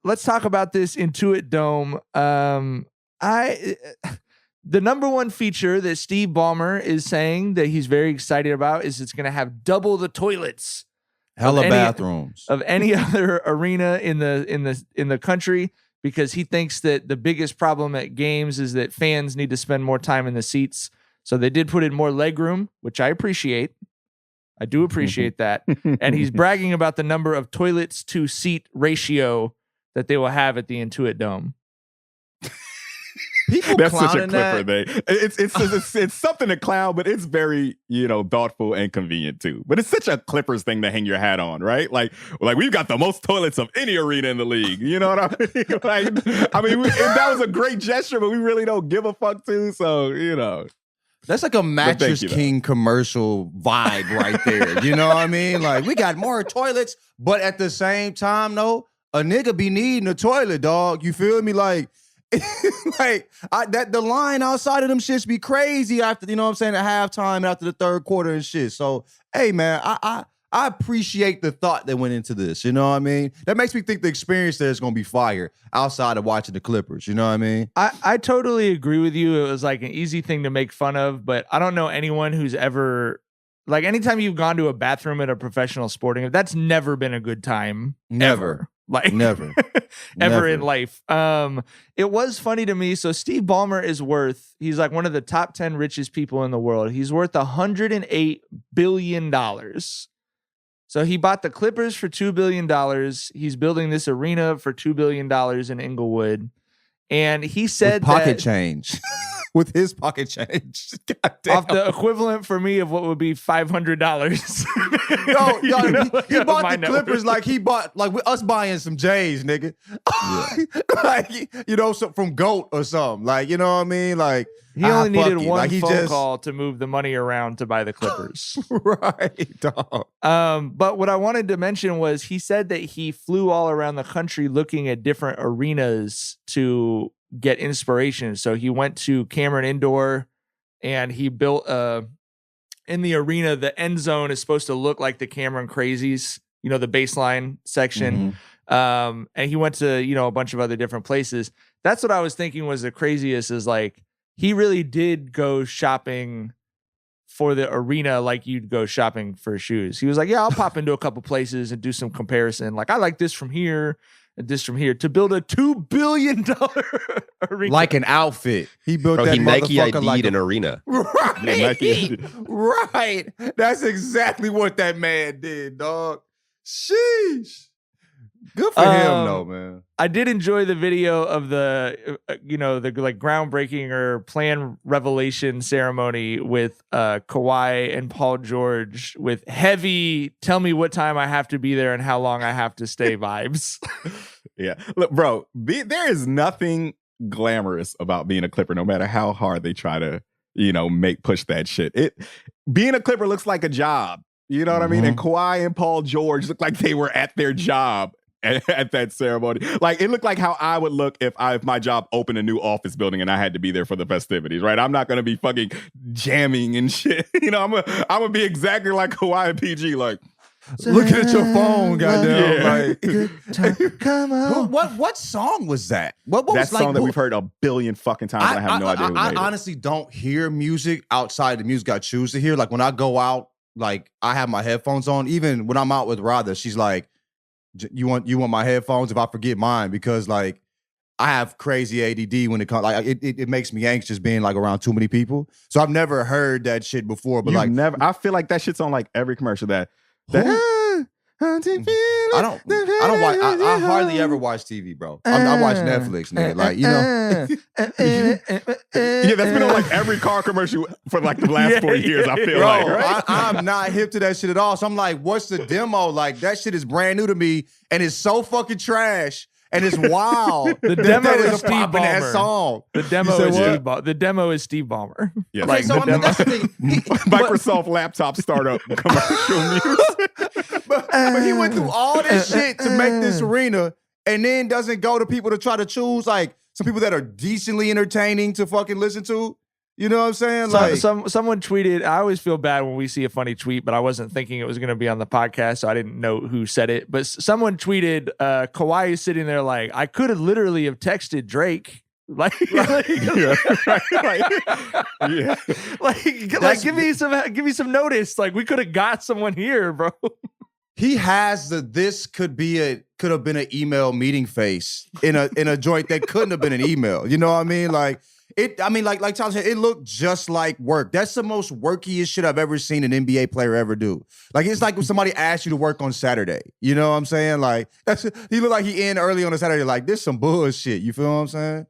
let's talk about this Intuit Dome. The number one feature that Steve Ballmer is saying that he's very excited about is it's going to have double the toilets. Hella bathrooms of any other arena in the country, because he thinks that the biggest problem at games is that fans need to spend more time in the seats. So they did put in more legroom, which I appreciate. I do appreciate that. And he's bragging about the number of toilets to seat ratio that they will have at the Intuit Dome. People That's such a Clipper thing. It's something to clown, but it's very, thoughtful and convenient too. But it's such a Clippers thing to hang your hat on, right? Like we've got the most toilets of any arena in the league. You know what I mean? That was a great gesture, but we really don't give a fuck too. So, That's like a Mattress King commercial vibe right there. You know what I mean? Like, we got more toilets, but at the same time, though, a nigga be needing a toilet, dog. You feel me? Like, the line outside of them shits be crazy after, at halftime, after the third quarter and shit. So, hey, man, I appreciate the thought that went into this. You know what I mean? That makes me think the experience there is going to be fire outside of watching the Clippers. You know what I mean? I totally agree with you. It was like an easy thing to make fun of, but I don't know anyone who's ever, like, anytime you've gone to a bathroom at a professional sporting event, that's never been a good time. Never. Like never. Ever in life. It was funny to me. So Steve Ballmer is he's like one of the top 10 richest people in the world. He's worth $108 billion. So he bought the Clippers for $2 billion. He's building this arena for $2 billion in Inglewood. And he said pocket change. With his pocket change. Off the equivalent for me of what would be $500. He bought the Clippers like he bought, like us buying some J's, nigga. Yeah. So from GOAT or something. Like, you know what I mean? Like, he only needed one phone call to move the money around to buy the Clippers. Right, dog. But what I wanted to mention was he said that he flew all around the country looking at different arenas to get inspiration. So he went to Cameron Indoor and he built in the arena, the end zone is supposed to look like the Cameron Crazies, the baseline section. Mm-hmm. And he went to, a bunch of other different places. That's what I was thinking was the craziest, is like, he really did go shopping for the arena like you'd go shopping for shoes. He was like, yeah, I'll pop into a couple places and do some comparison. Like, I like this from here and this from here, to build a $2 billion arena. Like an outfit. He built that Nike motherfucker ID'd like an arena. Right. Right. That's exactly what that man did, dog. Sheesh. Good for him, though, man. I did enjoy the video of the, the like groundbreaking or plan revelation ceremony with Kawhi and Paul George with heavy, tell me what time I have to be there and how long I have to stay vibes. Yeah. Look, bro, there is nothing glamorous about being a Clipper, no matter how hard they try to, push that shit. Being a Clipper looks like a job. You know what I mean? And Kawhi and Paul George look like they were at their job at that ceremony. Like, it looked like how I would look if my job opened a new office building and I had to be there for the festivities, right? I'm not going to be fucking jamming and shit. I'm gonna be exactly like Kawhi and PG, like, looking at your phone, goddamn. Yeah. Like, come on. What song was that? What that was song that we've heard a billion fucking times. I have no idea who made it. I honestly don't hear music outside the music I choose to hear. Like, when I go out, like, I have my headphones on. Even when I'm out with Radha, she's like, you want my headphones if I forget mine? Because, like, I have crazy ADD when it comes, like, it makes me anxious being, like, around too many people. So I've never heard that shit before. But I feel like that shit's on like every commercial that I don't watch. I hardly ever watch TV, bro. I watch Netflix, nigga. Like, yeah, that's been on like every car commercial for like the last 4 years. I feel like, right? I'm not hip to that shit at all. So I'm like, what's the demo? Like, that shit is brand new to me, and it's so fucking trash. And it's wild. The demo is Steve Ballmer. That song. The demo is Steve Ballmer. Yeah. Okay, so that's the thing. Microsoft laptop startup commercial music. But he went through all this shit to make this arena, and then doesn't go to people to try to choose like some people that are decently entertaining to fucking listen to. You know what I'm saying? Like, Someone tweeted, I always feel bad when we see a funny tweet, but I wasn't thinking it was going to be on the podcast, so I didn't know who said it. But someone tweeted, Kawhi is sitting there like, I could have literally have texted Drake. Like, like, give me some notice. Like, we could have got someone here, bro. he has this could have been an email meeting face in a joint that couldn't have been an email. You know what I mean? Like like Tyler said, it looked just like work. That's the most workiest shit I've ever seen an NBA player ever do. Like, it's like when somebody asks you to work on Saturday. You know what I'm saying? Like, he looked like he in early on a Saturday. Like, this some bullshit. You feel what I'm saying?